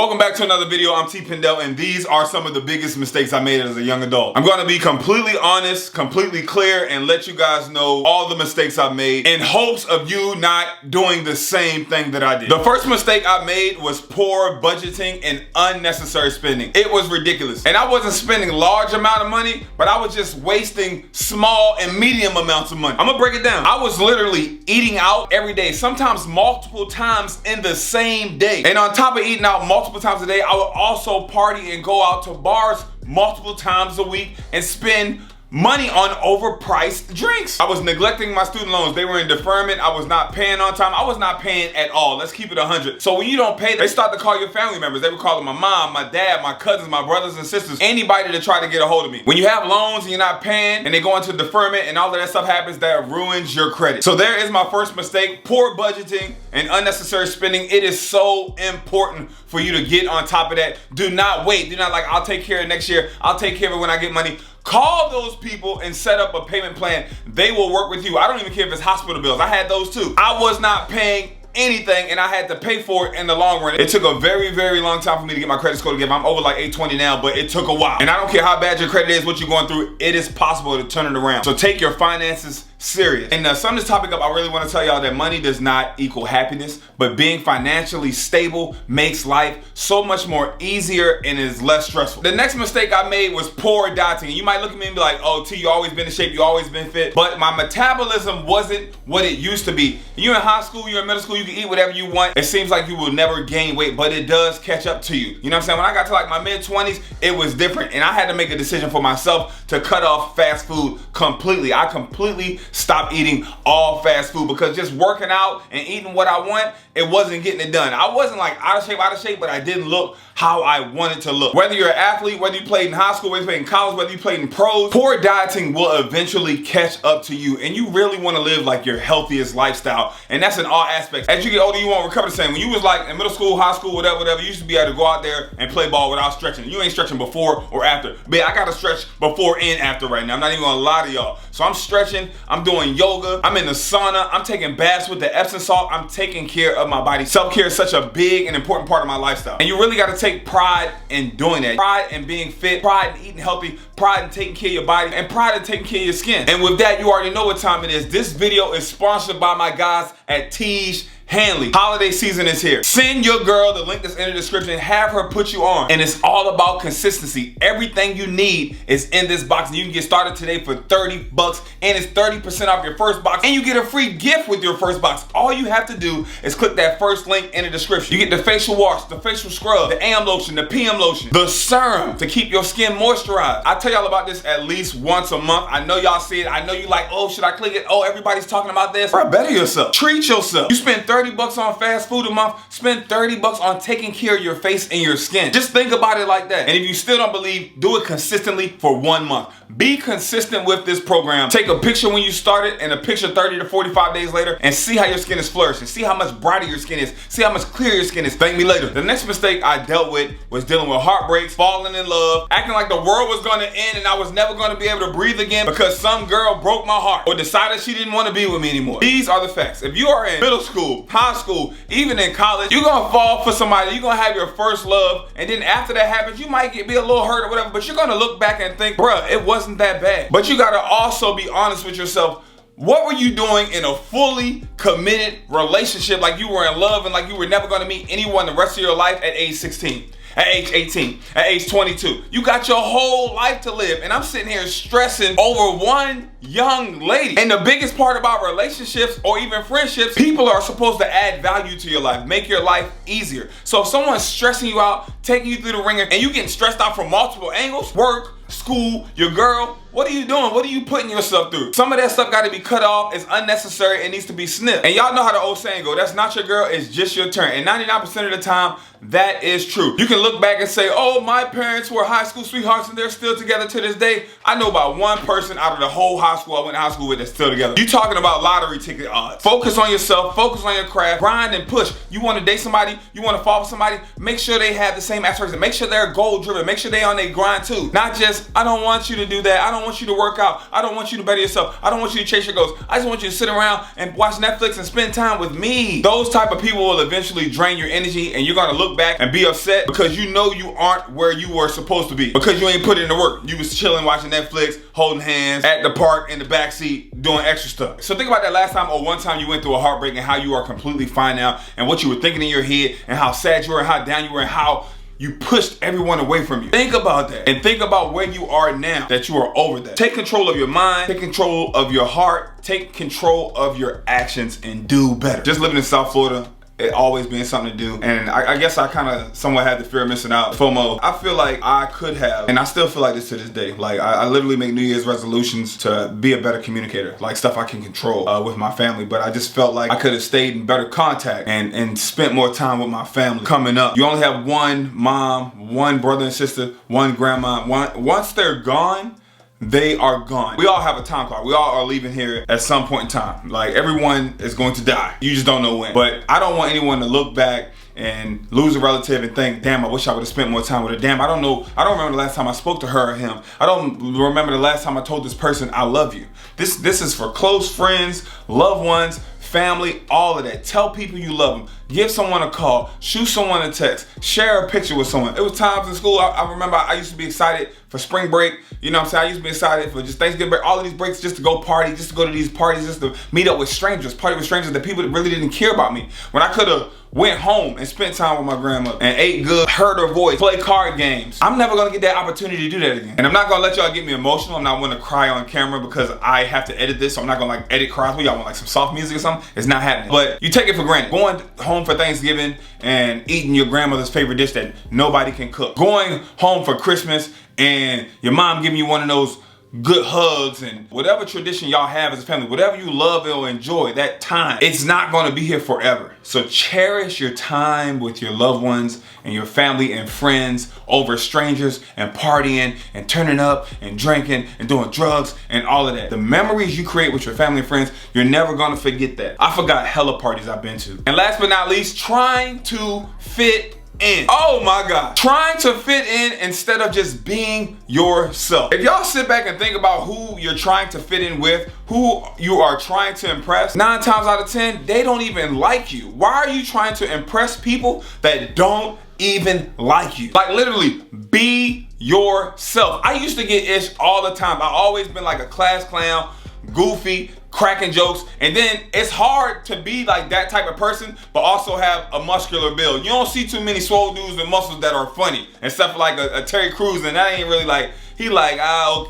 Welcome back to another video. I'm TpindellTV, and these are some of the biggest mistakes I made as a young adult. I'm going to be completely honest, completely clear, and let you guys know all the mistakes I made in hopes of you not doing the same thing that I did. The first mistake I made was poor budgeting and unnecessary spending. It was ridiculous. And I wasn't spending large amount of money, but I was just wasting small and medium amounts of money. I'm gonna break it down. I was literally eating out every day, sometimes multiple times in the same day. And on top of eating out multiple times a day, I would also party and go out to bars multiple times a week and spend money on overpriced drinks. I was neglecting my student loans. They were in deferment. I was not paying on time. I was not paying at all. Let's keep it 100. So when you don't pay, they start to call your family members. They were calling my mom, my dad, my cousins, my brothers and sisters, anybody to try to get a hold of me. When you have loans and you're not paying and they go into deferment and all of that stuff happens, that ruins your credit. So there is my first mistake, poor budgeting and unnecessary spending. It is so important for you to get on top of that. Do not wait. Do not like, I'll take care of it next year. I'll take care of it when I get money. Call those people and set up a payment plan. They will work with you. I don't even care if it's hospital bills. I had those too. I was not paying anything and I had to pay for it in the long run. It took a very, very long time for me to get my credit score together. I'm over like 820 now, but it took a while. And I don't care how bad your credit is, what you're going through, it is possible to turn it around. So take your finances serious. And to sum this topic up, I really want to tell y'all that money does not equal happiness, but being financially stable makes life so much more easier and is less stressful. The next mistake I made was poor dieting. You might look at me and be like, oh, T, you always been in shape, you always been fit, but my metabolism wasn't what it used to be. You're in high school, you're in middle school, you can eat whatever you want. It seems like you will never gain weight, but it does catch up to you. You know what I'm saying? When I got to like my mid-20s, it was different, and I had to make a decision for myself to cut off fast food completely. I completely stopped eating all fast food because just working out and eating what I want, it wasn't getting it done. I wasn't like out of shape, but I didn't look how I wanted to look. Whether you're an athlete, whether you played in high school, whether you played in college, whether you played in pros, poor dieting will eventually catch up to you, and you really want to live like your healthiest lifestyle, and that's in all aspects. As you get older, you won't recover the same. When you was like in middle school, high school, whatever, you used to be able to go out there and play ball without stretching. You ain't stretching before or after. But I gotta stretch before and after right now. I'm not even gonna lie to y'all. So I'm stretching, I'm doing yoga, I'm in the sauna, I'm taking baths with the Epsom salt, I'm taking care of my body. Self-care is such a big and important part of my lifestyle. And you really gotta take pride in doing that. Pride in being fit, pride in eating healthy, pride in taking care of your body, and pride in taking care of your skin. And with that, you already know what time it is. This video is sponsored by my guys at Tiege Hanley. Holiday season is here. Send your girl the link that's in the description, have her put you on. And it's all about consistency. Everything you need is in this box, and you can get started today for 30 bucks, and it's 30% off your first box, and you get a free gift with your first box. All you have to do is click that first link in the description. You get the facial wash, the facial scrub, the AM lotion, the PM lotion, the serum to keep your skin moisturized. I tell y'all about this at least once a month. I know y'all see it. I know you like, oh, should I click it? Oh, everybody's talking about this. Bro, better yourself. Treat yourself. You spend 30 bucks on fast food a month, spend 30 bucks on taking care of your face and your skin. Just think about it like that. And if you still don't believe, do it consistently for 1 month. Be consistent with this program. Take a picture when you start it and a picture 30 to 45 days later, and see how your skin is flourishing. See how much brighter your skin is. See how much clearer your skin is. Thank me later. The next mistake I dealt with was dealing with heartbreaks, falling in love, acting like the world was gonna end and I was never gonna be able to breathe again because some girl broke my heart or decided she didn't want to be with me anymore. These are the facts. If you are in middle school, high school, even in college, you're gonna fall for somebody, you're gonna have your first love, and then after that happens, you might be a little hurt or whatever, but you're gonna look back and think, bruh, it wasn't that bad. But you gotta also be honest with yourself. What were you doing in a fully committed relationship, like you were in love and like you were never gonna meet anyone the rest of your life at age 16? At age 18, at age 22. You got your whole life to live, and I'm sitting here stressing over one young lady. And the biggest part about relationships or even friendships, people are supposed to add value to your life, make your life easier. So if someone's stressing you out, taking you through the ringer, and you getting stressed out from multiple angles, work, school, your girl, what are you doing? What are you putting yourself through? Some of that stuff got to be cut off. It's unnecessary. It needs to be snipped. And y'all know how the old saying go, that's not your girl, it's just your turn. And 99% of the time, that is true. You can look back and say, oh, my parents were high school sweethearts and they're still together to this day. I know about one person out of the whole high school I went to high school with that's still together. You talking about lottery ticket odds. Focus on yourself, focus on your craft, grind and push. You want to date somebody, you want to fall for somebody, make sure they have the same aspirations, make sure they're goal driven, make sure they on their grind too. Not just, I don't want you to do that, I don't want you to work out. I don't want you to better yourself. I don't want you to chase your goals. I just want you to sit around and watch Netflix and spend time with me. Those type of people will eventually drain your energy, and you're gonna look back and be upset because you know you aren't where you were supposed to be because you ain't put in the work. You was chilling, watching Netflix, holding hands at the park in the backseat, doing extra stuff. So think about that last time or one time you went through a heartbreak and how you are completely fine now and what you were thinking in your head and how sad you were and how down you were and how you pushed everyone away from you. Think about that and think about where you are now that you are over that. Take control of your mind, take control of your heart, take control of your actions and do better. Just living in South Florida, it always been something to do, and I guess I kind of somewhat had the fear of missing out, FOMO. I feel like I could have, and I still feel like this to this day, like I literally make New Year's resolutions to be a better communicator, like stuff I can control with my family, but I just felt like I could have stayed in better contact and spent more time with my family coming up. You only have one mom, one brother and sister, one grandma. Once they're gone, they are gone. We all have a time clock. We all are leaving here at some point in time. Like, everyone is going to die. You just don't know when. But I don't want anyone to look back and lose a relative and think, damn, I wish I would have spent more time with her. Damn, I don't know. I don't remember the last time I spoke to her or him. I don't remember the last time I told this person I love you. This is for close friends, loved ones, family, all of that. Tell people you love them. Give someone a call. Shoot someone a text. Share a picture with someone. It was times in school, I remember I used to be excited for spring break. You know what I'm saying? I used to be excited for just Thanksgiving break. All of these breaks just to go party, just to go to these parties, just to meet up with strangers, party with strangers, that people that really didn't care about me. When I could have went home and spent time with my grandmother and ate good, heard her voice, play card games. I'm never gonna get that opportunity to do that again. And I'm not gonna let y'all get me emotional. I'm not gonna cry on camera because I have to edit this, so I'm not gonna like edit cries. Y'all want like some soft music or something? It's not happening. But you take it for granted. Going home for Thanksgiving and eating your grandmother's favorite dish that nobody can cook. Going home for Christmas and your mom giving you one of those good hugs and whatever tradition y'all have as a family, whatever you love or enjoy, that time, it's not going to be here forever. So cherish your time with your loved ones and your family and friends over strangers and partying and turning up and drinking and doing drugs and all of that. The memories you create with your family and friends, you're never going to forget that. I forgot hella parties I've been to. And last but not least, trying to fit in. Oh my God. Trying to fit in instead of just being yourself. If y'all sit back and think about who you're trying to fit in with, who you are trying to impress, 9 times out of 10, they don't even like you. Why are you trying to impress people that don't even like you? Like, literally, be yourself. I used to get ish all the time. I always been like a class clown, goofy, cracking jokes, and then it's hard to be like that type of person but also have a muscular build. You don't see too many swole dudes with muscles that are funny, except for like a Terry Crews, and that ain't really like, he like,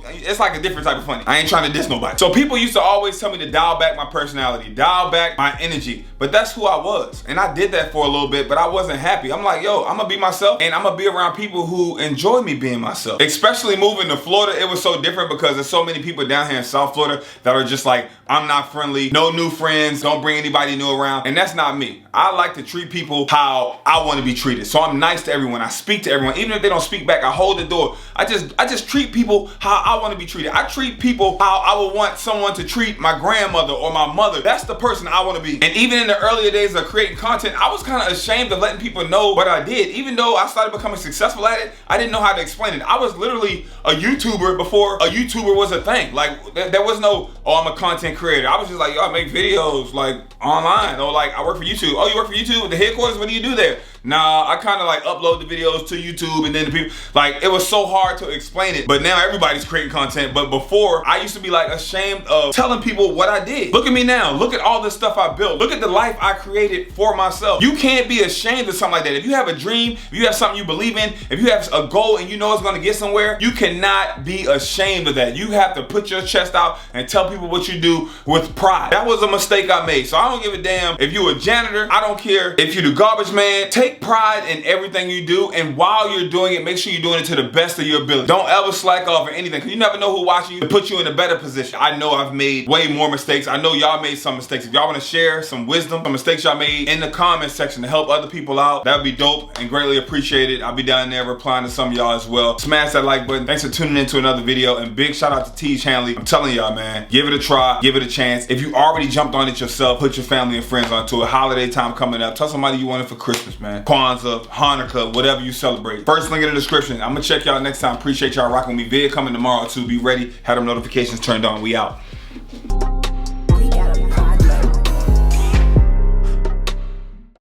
it's like a different type of funny. I ain't trying to diss nobody. So people used to always tell me to dial back my personality, dial back my energy, but that's who I was. And I did that for a little bit, but I wasn't happy. I'm like, yo, I'm gonna be myself, and I'm gonna be around people who enjoy me being myself. Especially moving to Florida, it was so different because there's so many people down here in South Florida that are just like, I'm not friendly, no new friends, don't bring anybody new around, and that's not me. I like to treat people how I want to be treated. So I'm nice to everyone. I speak to everyone. Even if they don't speak back, I hold the door. I just treat people how I want to be treated. I treat people how I would want someone to treat my grandmother or my mother. That's the person I want to be. And even in the earlier days of creating content, I was kind of ashamed of letting people know what I did. Even though I started becoming successful at it, I didn't know how to explain it. I was literally a YouTuber before a YouTuber was a thing. Like, there was no, oh, I'm a content creator. I was just like, yo, I make videos like online, or like I work for YouTube. Oh, you work for YouTube? The headquarters? What do you do there? Nah, I kind of like upload the videos to YouTube, and then the people, like, it was so hard to explain it. But now everybody's creating content. But before, I used to be like ashamed of telling people what I did. Look at me now. Look at all this stuff I built. Look at the life I created for myself. You can't be ashamed of something like that. If you have a dream, if you have something you believe in, if you have a goal and you know it's going to get somewhere, you cannot be ashamed of that. You have to put your chest out and tell people what you do with pride. That was a mistake I made. So I don't give a damn if you're a janitor. I don't care if you're the garbage man. Take pride in everything you do, and while you're doing it, make sure you're doing it to the best of your ability. Don't ever slack off or anything, because you never know who's watching you to put you in a better position. I know I've made way more mistakes. I know y'all made some mistakes. If y'all want to share some wisdom, some mistakes y'all made in the comment section to help other people out, that would be dope and greatly appreciated. I'll be down there replying to some of y'all as well. Smash that like button. Thanks for tuning in to another video, and big shout out to Tiege Hanley. I'm telling y'all, man, give it a try, give it a chance. If you already jumped on it yourself, put your family and friends onto it. Holiday time coming up. Tell somebody you want it for Christmas, man. Kwanzaa, Hanukkah, whatever you celebrate. First link in the description. I'm gonna check y'all next time. Appreciate y'all rocking with me. Vid coming tomorrow too. Be ready. Have them notifications turned on. We out.